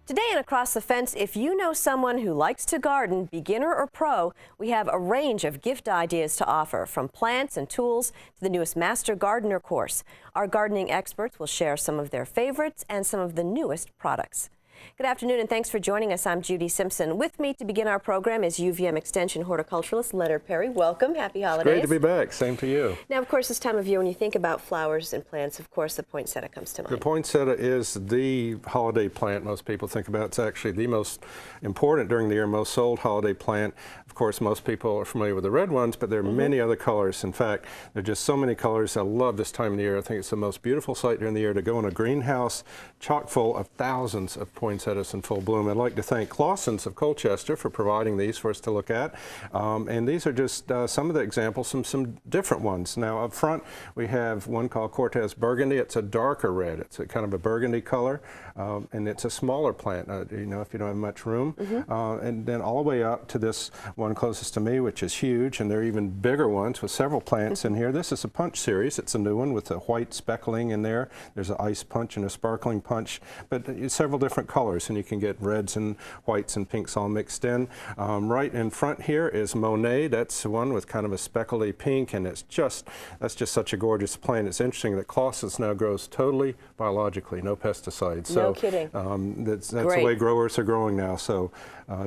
Today and Across the Fence, if you know someone who likes to garden, beginner or pro, we have a range of gift ideas to offer, from plants and tools to the newest Master Gardener course. Our gardening experts will share some of their favorites and some of the newest products. Good afternoon and thanks for joining us. I'm Judy Simpson. With me to begin our program is UVM Extension horticulturalist Leonard Perry. Welcome. Happy holidays. Great to be back. Same to you. Now, of course, this time of year when you think about flowers and plants, of course, the poinsettia comes to mind. The poinsettia is the holiday plant most people think about. It's actually the most important during the year, most sold holiday plant. Of course, most people are familiar with the red ones, but there are many other colors. In fact, there are just so many colors. I love this time of the year. I think it's the most beautiful sight during the year to go in a greenhouse chock full of thousands of poinsettias in full bloom. I'd like to thank Clausen's of Colchester for providing these for us to look at. And these are just some of the examples, some different ones. Now, up front, we have one called Cortez Burgundy. It's a darker red. It's a kind of a burgundy color, and it's a smaller plant, you know, if you don't have much room. And then all the way up to this one closest to me, which is huge, and there are even bigger ones with several plants in here. This is a punch series. It's a new one with a white speckling in there. There's an ice punch and a sparkling punch, but several different colors, and you can get reds and whites and pinks all mixed in. Right in front here is Monet. That's one with kind of a speckly pink, and that's just such a gorgeous plant. It's interesting that Clausen's now grows totally biologically, no pesticides. So, no kidding. That's the way growers are growing now. So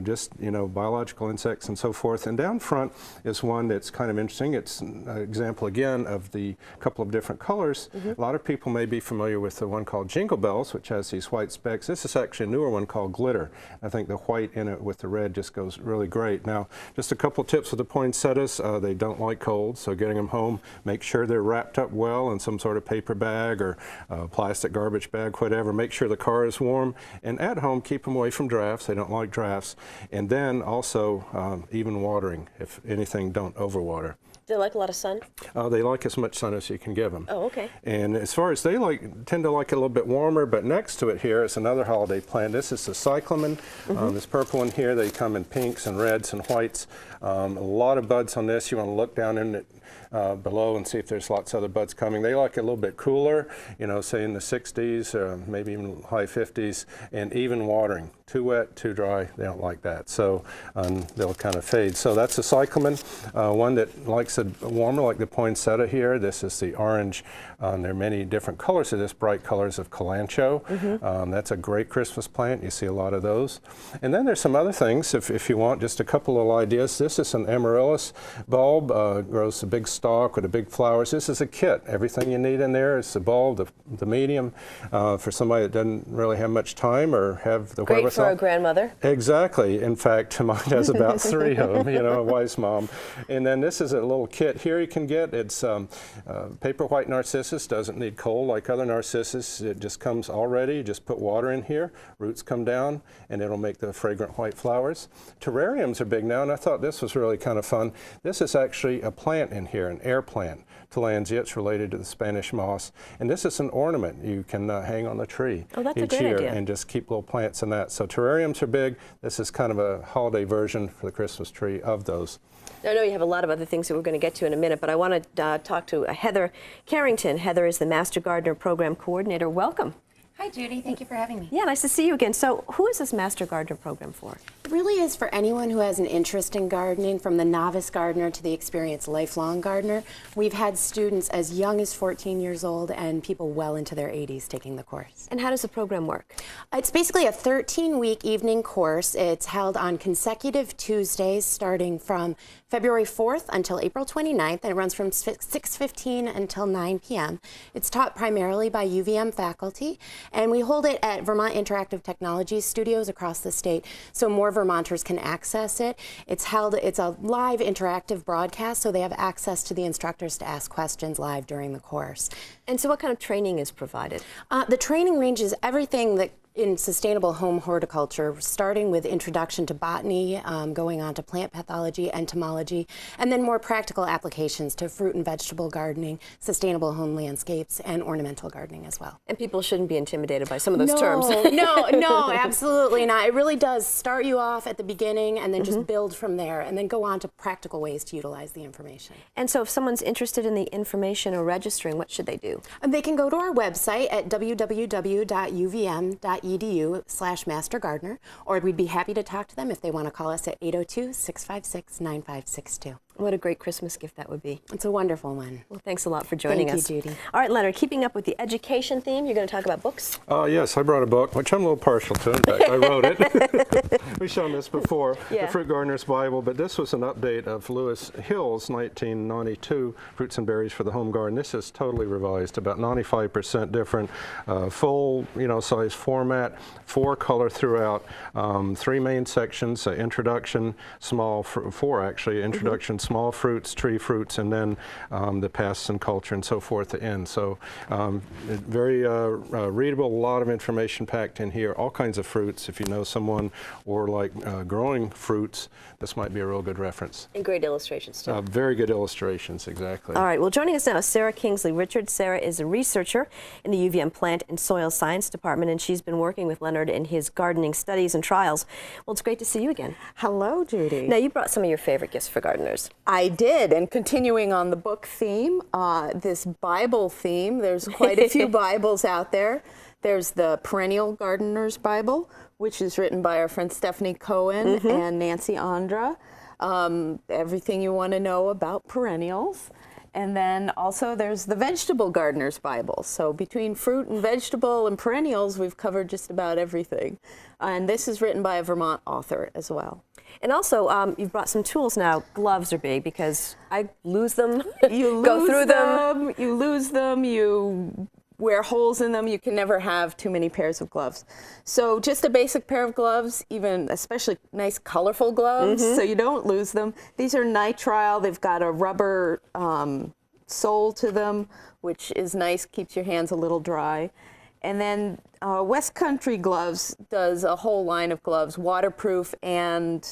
just, you know, biological insects and so forth. And down front is one that's kind of interesting. It's an example again of the couple of different colors. A lot of people may be familiar with the one called Jingle Bells, which has these white specks. This is actually a newer one called Glitter. I think the white in it with the red just goes really great. Now, just a couple tips with the poinsettias. They don't like cold, so getting them home, make sure they're wrapped up well in some sort of paper bag or plastic garbage bag, whatever. Make sure the car is warm, and at home, keep them away from drafts. They don't like drafts. And then also even watering. If anything, don't overwater. Do they like a lot of sun? They like as much sun as you can give them. Oh, okay. And as far as they tend to like it a little bit warmer, but next to it here is another holiday plant. This is the cyclamen. This purple one here, they come in pinks and reds and whites. A lot of buds on this. You want to look down in it below and see if there's lots of other buds coming. They like it a little bit cooler, you know, say in the 60s, maybe even high 50s, and even watering. Too wet, too dry, they don't like that. So they'll kind of fade. So that's a cyclamen, one that likes it warmer like the poinsettia here. This is the orange. There are many different colors of this, bright colors of Kalanchoe. That's a great Christmas plant. You see a lot of those. And then there's some other things, if you want, just a couple of ideas. This is an amaryllis bulb, grows a big stalk with the big flowers. This is a kit. Everything you need in there is the bulb, the medium, for somebody that doesn't really have much time or have the wherewithal. Great for a grandmother. Exactly. In fact, mine has about 3 of them, you know, a wise mom. And then this is a little kit here you can get. It's paper white narcissus. Doesn't need cold like other narcissus. It just comes already. You just put water in here, roots come down, and it'll make the fragrant white flowers. Terrariums are big now, and I thought this was really kind of fun. This is actually a plant in here, an air plant, Tillandsia. It's related to the Spanish moss. And this is an ornament you can hang on the tree each year and just keep little plants in that. So terrariums are big. This is kind of a holiday version for the Christmas tree of those. I know you have a lot of other things that we're going to get to in a minute, but I want to talk to Heather Carrington. Heather is the Master Gardener Program Coordinator. Welcome. Hi, Judy. Thank you for having me. Yeah, nice to see you again. So who is this Master Gardener Program for? It really is for anyone who has an interest in gardening, from the novice gardener to the experienced lifelong gardener. We've had students as young as 14 years old and people well into their 80s taking the course. And how does the program work? It's basically a 13-week evening course. It's held on consecutive Tuesdays starting from February 4th until April 29th, and it runs from 6:15 until 9 p.m. It's taught primarily by UVM faculty, and we hold it at Vermont Interactive Technologies studios across the state, so more Vermonters can access it. It's a live interactive broadcast, so they have access to the instructors to ask questions live during the course. And so what kind of training is provided? The training ranges everything that in sustainable home horticulture, starting with introduction to botany, going on to plant pathology, entomology, and then more practical applications to fruit and vegetable gardening, sustainable home landscapes, and ornamental gardening as well. And people shouldn't be intimidated by some of those terms. No, absolutely not. It really does start you off at the beginning and then just build from there, and then go on to practical ways to utilize the information. And so if someone's interested in the information or registering, what should they do? They can go to our website at www.uvm.edu uvam.edu/mastergardener, or we'd be happy to talk to them if they want to call us at 802-656-9562. What a great Christmas gift that would be. It's a wonderful one. Well, thanks a lot for joining us. Thank you, Judy. All right, Leonard, keeping up with the education theme, you're going to talk about books? Yes, I brought a book, which I'm a little partial to. In fact, I wrote it. We've shown this before, Yeah. The Fruit Gardener's Bible, but this was an update of Lewis Hill's 1992 Fruits and Berries for the Home Garden. This is totally revised, about 95% different, full, size format, 4-color throughout, 3 main sections, introduction, four actually, introduction, small fruits, tree fruits, and then the pests and culture and so forth at the end. So very readable, a lot of information packed in here, all kinds of fruits. If you know someone or like growing fruits, this might be a real good reference. And great illustrations, too. Very good illustrations, exactly. All right, well, joining us now is Sarah Kingsley Richards. Sarah is a researcher in the UVM Plant and Soil Science Department, and she's been working with Leonard in his gardening studies and trials. Well, it's great to see you again. Hello, Judy. Now, you brought some of your favorite gifts for gardeners. I did, and continuing on the book theme, this Bible theme, there's quite a few Bibles out there. There's the Perennial Gardener's Bible, which is written by our friend Stephanie Cohen and Nancy Andra. Everything you want to know about perennials. And then also there's the Vegetable Gardener's Bible. So between fruit and vegetable and perennials, we've covered just about everything. And this is written by a Vermont author as well. And also, you've brought some tools now. Gloves are big because I lose them, You go through them. you lose them, you wear holes in them. You can never have too many pairs of gloves. So just a basic pair of gloves, even especially nice colorful gloves, so you don't lose them. These are nitrile. They've got a rubber sole to them, which is nice, keeps your hands a little dry. And then West Country Gloves does a whole line of gloves, waterproof and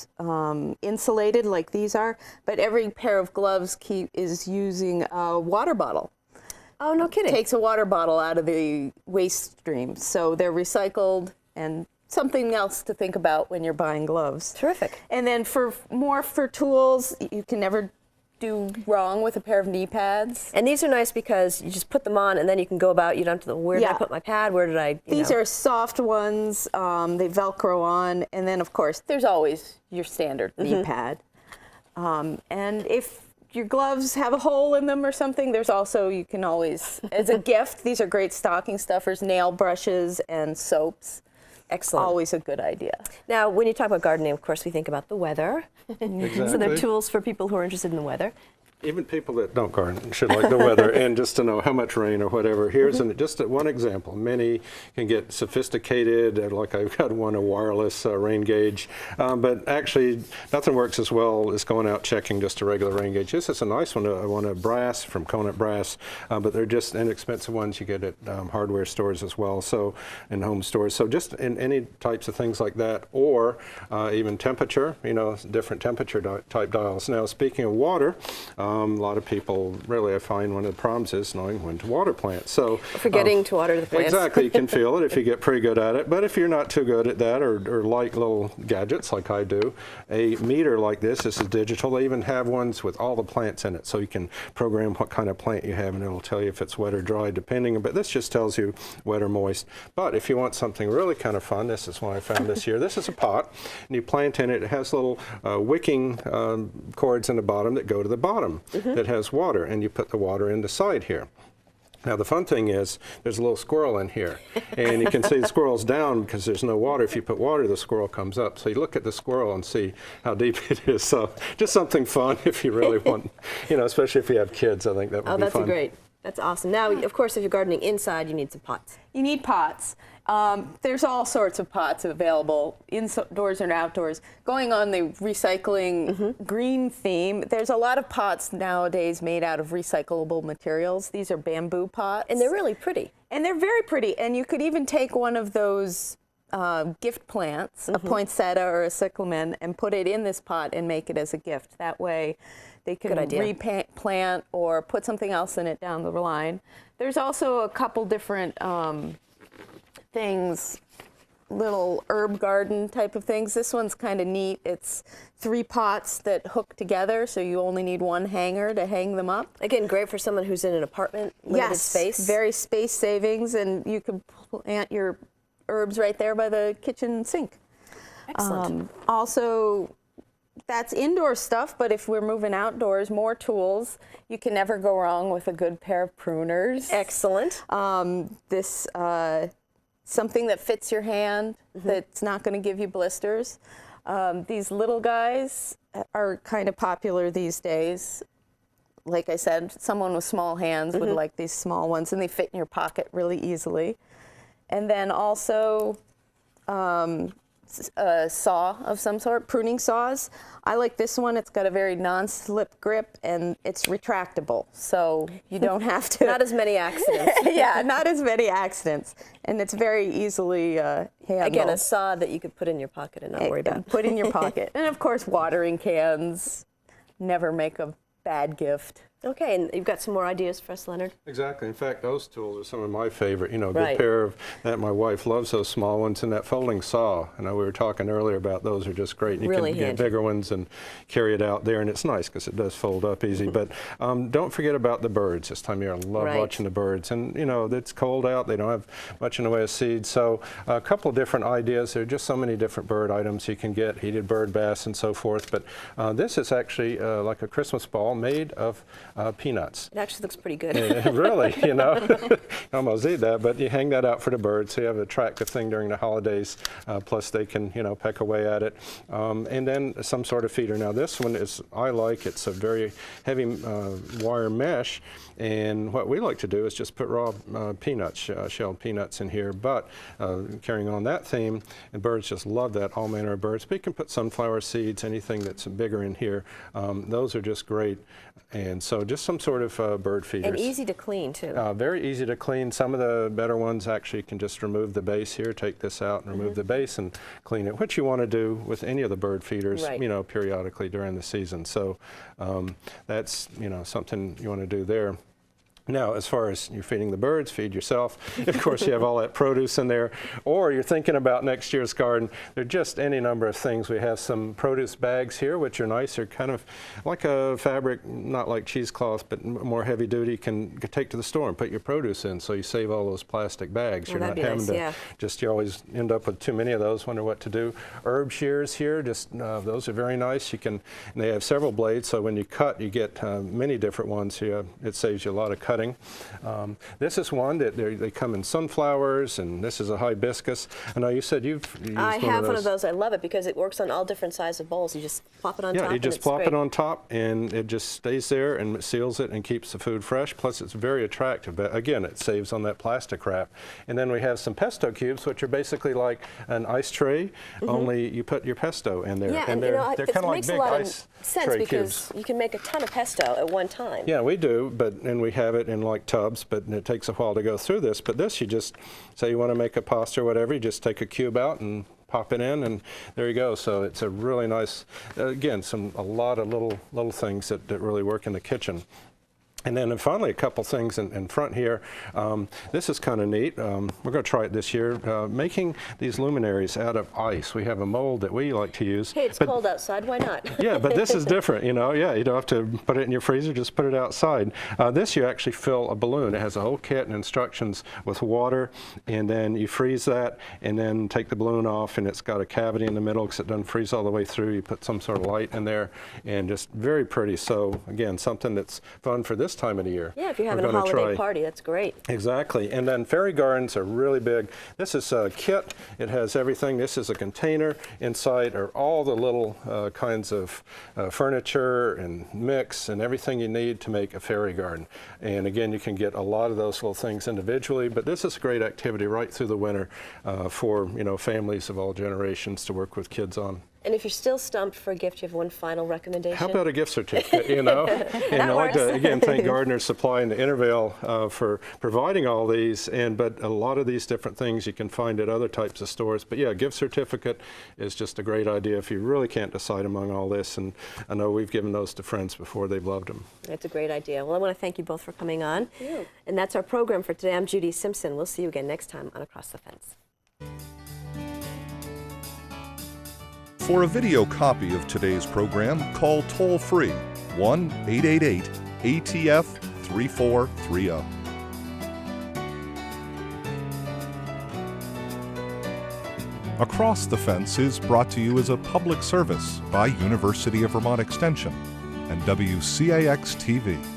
insulated like these are, but every pair of gloves is using a water bottle. Oh, no kidding. Takes a water bottle out of the waste stream. So they're recycled, and something else to think about when you're buying gloves. Terrific. And then for tools, you can never do wrong with a pair of knee pads. And these are nice because you just put them on and then you can go about, you don't have to, where did I put my pad, where did I, These are soft ones, they Velcro on, and then of course there's always your standard knee pad. And if your gloves have a hole in them or something, there's also, you can always, as a gift, these are great stocking stuffers, nail brushes and soaps. Excellent. Always a good idea. Now, when you talk about gardening, of course, we think about the weather. Exactly. So they're tools for people who are interested in the weather. Even people that don't garden should like the weather and just to know how much rain or whatever. Here's just one example. Many can get sophisticated, like I've got a wireless rain gauge, but actually nothing works as well as going out checking just a regular rain gauge. This is a nice one, a brass from Conant Brass, but they're just inexpensive ones you get at hardware stores as well, so in home stores. So just in any types of things like that, or even temperature, different temperature type dials. Now, speaking of water, a lot of people, really, I find one of the problems is knowing when to water plants. So forgetting to water the plants. Exactly, you can feel it if you get pretty good at it. But if you're not too good at that, or like little gadgets like I do, a meter like this is digital. They even have ones with all the plants in it, so you can program what kind of plant you have, and it'll tell you if it's wet or dry, depending. But this just tells you wet or moist. But if you want something really kind of fun, this is one I found this year. This is a pot, and you plant in it. It has little wicking cords in the bottom that go to the bottom. That has water, and you put the water in the side here. Now the fun thing is there's a little squirrel in here, and you can see the squirrel's down because there's no water. If you put water, the squirrel comes up. So you look at the squirrel and see how deep it is. So just something fun if you really want, especially if you have kids. I think that would be fun. Oh, that's great. That's awesome. Now, of course, if you're gardening inside, you need some pots. You need pots. There's all sorts of pots available, indoors and outdoors. Going on the recycling green theme, there's a lot of pots nowadays made out of recyclable materials. These are bamboo pots. And they're really pretty. And they're very pretty. And you could even take one of those gift plants, a poinsettia or a cyclamen, and put it in this pot and make it as a gift. That way they can replant or put something else in it down the line. There's also a couple different things, little herb garden type of things. This one's kind of neat. It's 3 pots that hook together, so you only need one hanger to hang them up. Again, great for someone who's in an apartment, limited space. Very space savings, and you can plant your herbs right there by the kitchen sink. Excellent. Also, that's indoor stuff, but if we're moving outdoors, more tools. You can never go wrong with a good pair of pruners. Excellent. This something that fits your hand, that's not going to give you blisters. These little guys are kind of popular these days. Like I said, someone with small hands would like these small ones, and they fit in your pocket really easily. And then also a saw of some sort, pruning saws. I like this one. It's got a very non-slip grip, and it's retractable, so you don't have to. Not as many accidents. Yeah, not as many accidents, and it's very easily handled. Again, a saw that you could put in your pocket and not worry about. Put in your pocket. And of course, watering cans never make a bad gift. Okay, and you've got some more ideas for us, Leonard? Exactly. In fact, those tools are some of my favorite. You know, a good Right. pair of that. My wife loves those small ones, and that folding saw. I know we were talking earlier about those are just great. You Really can get handy. bigger ones and carry it out there, and it's nice because it does fold up easy. But don't forget about the birds this time of year. I love Right. watching the birds, and you know it's cold out. They don't have much in the way of seeds, so a couple of different ideas. There are just so many different bird items you can get, heated bird baths and so forth. But this is actually like a Christmas ball made of peanuts. It actually looks pretty good. Really, you know, almost eat that, but you hang that out for the birds, so you have an attractive thing during the holidays, plus they can, you know, peck away at it. And then some sort of feeder. Now this one is, I like, it's a very heavy wire mesh, and what we like to do is just put raw peanuts, shelled peanuts in here, but carrying on that theme, and birds just love that, all manner of birds, but you can put sunflower seeds, anything that's bigger in here. Those are just great. And so just some sort of bird feeders. And easy to clean, too. Very easy to clean. Some of the better ones actually can just remove the base here, take this out and remove the base and clean it, which you want to do with any of the bird feeders, Right. you know, periodically during the season. So that's, you know, something you want to do there. Now, as far as you're feeding the birds, feed yourself. Of course, you have all that produce in there. Or you're thinking about next year's garden. There are just any number of things. We have some produce bags here, which are nice. They're kind of like a fabric, not like cheesecloth, but more heavy duty. You can take to the store and put your produce in, so you save all those plastic bags. Well, You're not that'd be having nice, to yeah. just, you always end up with too many of those, wonder what to do. Herb shears here, just those are very nice. You can, and they have several blades, so when you cut, you get many different ones here. It saves you a lot of cutting. This is one that they come in sunflowers, and this is a hibiscus. I know you said you've used I have one of those. I love it because it works on all different sizes of bowls. You just plop it on top. Yeah, you just and it's plop great. it on top, and it just stays there and it seals it and keeps the food fresh. Plus, it's very attractive. But again, it saves on that plastic wrap. And then we have some pesto cubes, which are basically like an ice tray, only you put your pesto in there. Yeah, and they're, you know, they're it kind of like makes big a lot ice of sense tray because cubes. you can make a ton of pesto at one time. Yeah, we do, and we have it in like tubs, but it takes a while to go through this. But this, you just say you want to make a pasta or whatever, you just take a cube out and pop it in, and there you go. So it's a really nice, again, a lot of little things that really work in the kitchen. And then finally, a couple things in front here. This is kind of neat. We're going to try it this year, making these luminaries out of ice. We have a mold that we like to use. Hey, it's cold outside. Why not? Yeah, but this is different, you know. Yeah, you don't have to put it in your freezer, just put it outside. This, you actually fill a balloon. It has a whole kit and instructions with water, and then you freeze that, and then take the balloon off, and it's got a cavity in the middle because it doesn't freeze all the way through. You put some sort of light in there, and just very pretty. So, again, something that's fun for this time of the year. Yeah, if you're having We're a gonna holiday try. party, that's great. Exactly. And then fairy gardens are really big. This is a kit. It has everything. This is a container. Inside are all the little kinds of furniture and mix and everything you need to make a fairy garden. And again, you can get a lot of those little things individually, but this is a great activity right through the winter for, you know, families of all generations to work with kids on. And if you're still stumped for a gift, you have one final recommendation. How about a gift certificate, you know? And I'd like to, again, thank Gardener Supply and the Intervale for providing all these, but a lot of these different things you can find at other types of stores. But yeah, a gift certificate is just a great idea if you really can't decide among all this, and I know we've given those to friends before. They've loved them. That's a great idea. Well, I want to thank you both for coming on. Thank you. And that's our program for today. I'm Judy Simpson. We'll see you again next time on Across the Fence. For a video copy of today's program, call toll-free 1-888-ATF-3430. Across the Fence is brought to you as a public service by University of Vermont Extension and WCAX TV.